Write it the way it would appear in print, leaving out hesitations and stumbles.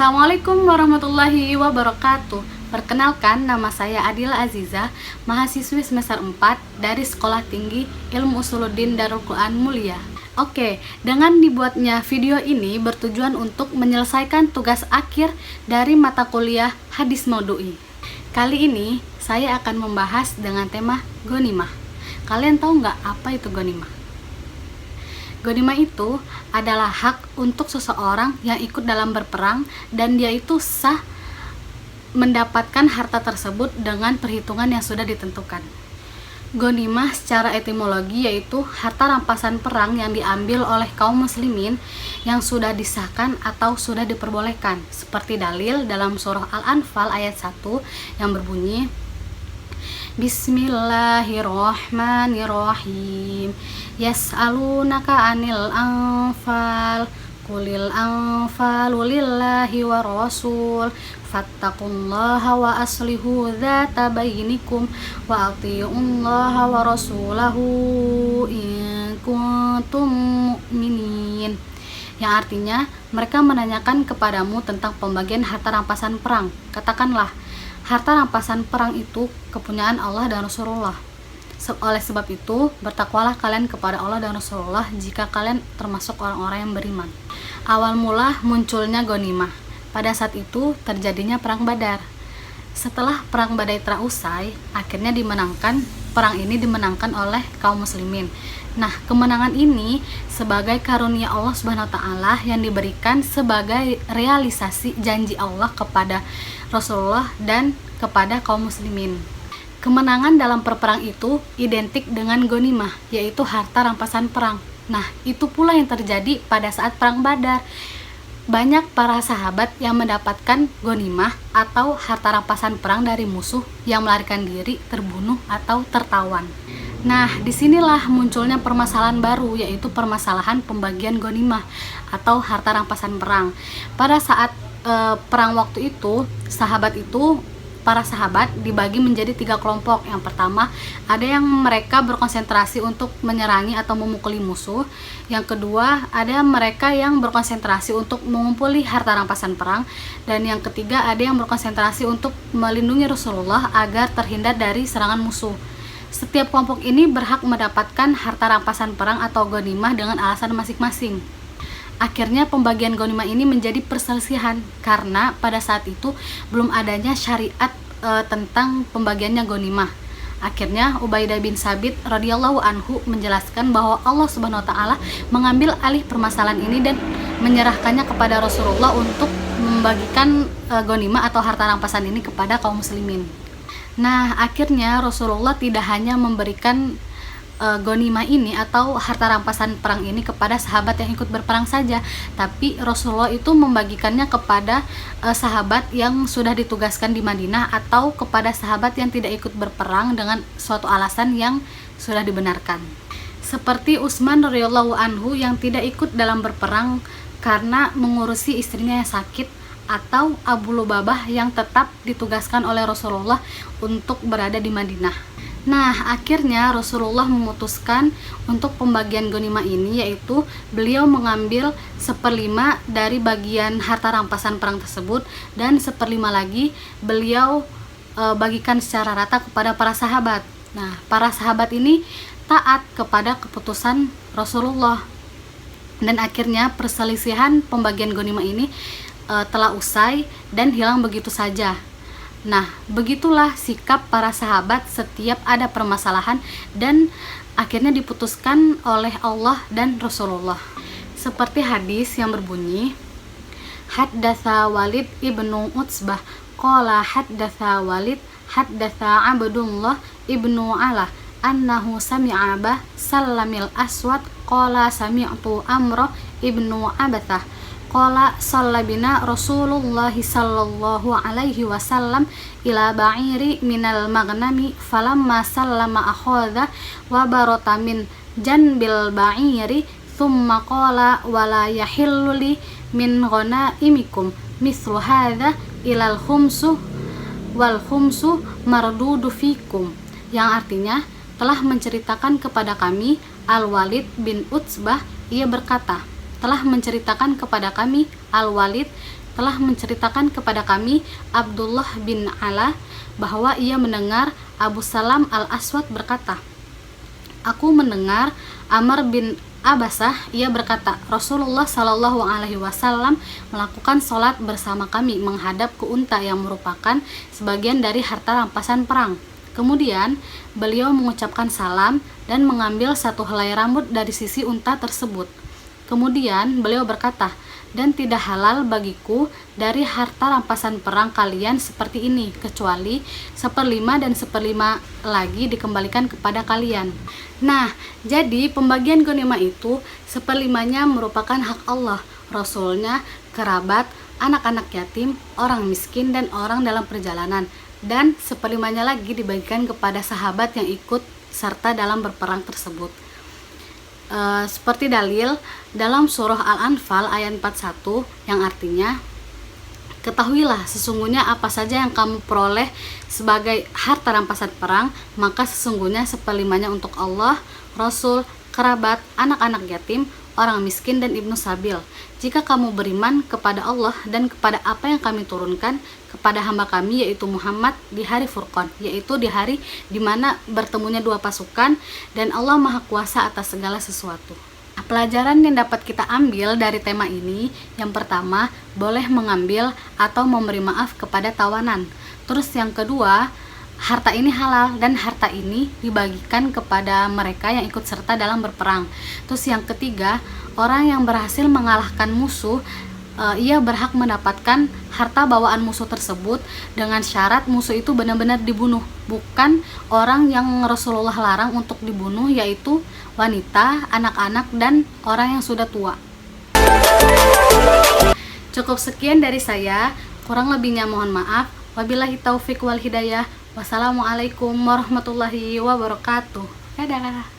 Assalamualaikum warahmatullahi wabarakatuh. Perkenalkan, nama saya Adila Aziza, mahasiswi semester 4 dari Sekolah Tinggi Ilmu Usuluddin Darul Quran Mulia. Oke, dengan dibuatnya video ini bertujuan untuk menyelesaikan tugas akhir dari mata kuliah Hadis Maudhu'i. Kali ini saya akan membahas dengan tema ghanimah. Kalian tahu nggak apa itu ghanimah? Ghanimah itu adalah hak untuk seseorang yang ikut dalam berperang dan dia itu sah mendapatkan harta tersebut dengan perhitungan yang sudah ditentukan. Ghanimah secara etimologi yaitu harta rampasan perang yang diambil oleh kaum muslimin yang sudah disahkan atau sudah diperbolehkan, seperti dalil dalam surah Al-Anfal ayat 1 yang berbunyi Bismillahirrahmanirrahim. Yas'alunaka 'anil anfal qulil anfalu lillahi wa rasul fattaqullaha wa aslihu dzata bainikum wa athi'ullaha wa rasulahu in kuntum mu'minin. Yang artinya, mereka menanyakan kepadamu tentang pembagian harta rampasan perang. Katakanlah, harta rampasan perang itu kepunyaan Allah dan Rasulullah. Oleh sebab itu, bertakwalah kalian kepada Allah dan Rasulullah jika kalian termasuk orang-orang yang beriman. Awal mula munculnya ghanimah. Pada saat itu terjadinya perang Badar. Setelah perang Badar telah usai, akhirnya perang ini dimenangkan oleh kaum muslimin. Nah, kemenangan ini sebagai karunia Allah Subhanahu wa taala yang diberikan sebagai realisasi janji Allah kepada Rasulullah dan kepada kaum muslimin. Kemenangan dalam perperang itu identik dengan ghanimah, yaitu harta rampasan perang. Nah, itu pula yang terjadi pada saat perang Badar. Banyak para sahabat yang mendapatkan ghanimah atau harta rampasan perang dari musuh yang melarikan diri, terbunuh atau tertawan. Nah, disinilah munculnya permasalahan baru, yaitu permasalahan pembagian ghanimah atau harta rampasan perang. Pada saat perang waktu itu, para sahabat dibagi menjadi 3 kelompok. Yang pertama, ada yang mereka berkonsentrasi untuk menyerangi atau memukuli musuh. Yang kedua, ada mereka yang berkonsentrasi untuk mengumpuli harta rampasan perang. Dan yang ketiga, ada yang berkonsentrasi untuk melindungi Rasulullah agar terhindar dari serangan musuh. Setiap kelompok ini berhak mendapatkan harta rampasan perang atau ghanimah dengan alasan masing-masing. Akhirnya pembagian ghanimah ini menjadi perselisihan karena pada saat itu belum adanya syariat tentang pembagiannya ghanimah. Akhirnya Ubaidah bin Sabit radhiyallahu anhu menjelaskan bahwa Allah Subhanahu wa taala mengambil alih permasalahan ini dan menyerahkannya kepada Rasulullah untuk membagikan ghanimah atau harta rampasan ini kepada kaum muslimin. Nah, akhirnya Rasulullah tidak hanya memberikan ghanimah ini atau harta rampasan perang ini kepada sahabat yang ikut berperang saja, tapi Rasulullah itu membagikannya kepada sahabat yang sudah ditugaskan di Madinah atau kepada sahabat yang tidak ikut berperang dengan suatu alasan yang sudah dibenarkan. Seperti Utsman radhiyallahu anhu yang tidak ikut dalam berperang karena mengurusi istrinya yang sakit, atau Abu Lubabah yang tetap ditugaskan oleh Rasulullah untuk berada di Madinah. Nah, akhirnya Rasulullah memutuskan untuk pembagian ghanimah ini, yaitu beliau mengambil 1/5 dari bagian harta rampasan perang tersebut dan 1/5 lagi beliau bagikan secara rata kepada para sahabat. Nah, para sahabat ini taat kepada keputusan Rasulullah dan akhirnya perselisihan pembagian ghanimah ini telah usai dan hilang begitu saja. Nah, begitulah sikap para sahabat setiap ada permasalahan dan akhirnya diputuskan oleh Allah dan Rasulullah. Seperti hadis yang berbunyi, Haddatsa Walid ibnu Utsbah qala haddatsa Walid haddatsa Abdullah ibnu Ala annahu sami'a Aba Sallamil Aswad qala sami'tu Amr ibnu Abathah qala sallabina Rasulullah sallallahu alaihi wasallam ila ba'iri minal maghnami falamma sallama akhadha wa barata min janbil ba'iri thumma qala wala yahillu li min ghanaimikum mislu hadha ilal khumsu wal khumsu mardudu fikum, yang artinya telah menceritakan kepada kami Al-Walid bin Utsbah, ia berkata, telah menceritakan kepada kami Al-Walid telah menceritakan kepada kami Abdullah bin Ala bahwa ia mendengar Abu Salam al-Aswad berkata, aku mendengar Amr bin Abasah, ia berkata, Rasulullah Shallallahu Alaihi Wasallam melakukan sholat bersama kami menghadap ke unta yang merupakan sebagian dari harta rampasan perang. Kemudian beliau mengucapkan salam dan mengambil satu helai rambut dari sisi unta tersebut. Kemudian beliau berkata, dan tidak halal bagiku dari harta rampasan perang kalian seperti ini, kecuali 1/5 dan 1/5 lagi dikembalikan kepada kalian. Nah, jadi pembagian ghanimah itu 1/5-nya merupakan hak Allah, Rasulnya, kerabat, anak-anak yatim, orang miskin, dan orang dalam perjalanan. Dan 1/5-nya lagi dibagikan kepada sahabat yang ikut serta dalam berperang tersebut. Seperti dalil dalam surah Al-Anfal ayat 41 yang artinya, ketahuilah sesungguhnya apa saja yang kamu peroleh sebagai harta rampasan perang, maka sesungguhnya 1/5-nya untuk Allah, Rasul, kerabat, anak-anak yatim, orang miskin, dan ibnu sabil. Jika kamu beriman kepada Allah dan kepada apa yang kami turunkan kepada hamba kami yaitu Muhammad di hari Furqan, yaitu di hari di mana bertemunya dua pasukan, dan Allah Maha Kuasa atas segala sesuatu. Pelajaran yang dapat kita ambil dari tema ini, yang pertama, boleh mengambil atau memberi maaf kepada tawanan. Terus yang kedua, harta ini halal dan harta ini dibagikan kepada mereka yang ikut serta dalam berperang. Terus yang ketiga, orang yang berhasil mengalahkan musuh, ia berhak mendapatkan harta bawaan musuh tersebut dengan syarat musuh itu benar-benar dibunuh, bukan orang yang Rasulullah larang untuk dibunuh, yaitu wanita, anak-anak, dan orang yang sudah tua. Cukup sekian dari saya, kurang lebihnya mohon maaf. Wabillahi taufik wal hidayah. Wassalamualaikum warahmatullahi wabarakatuh. Dadah.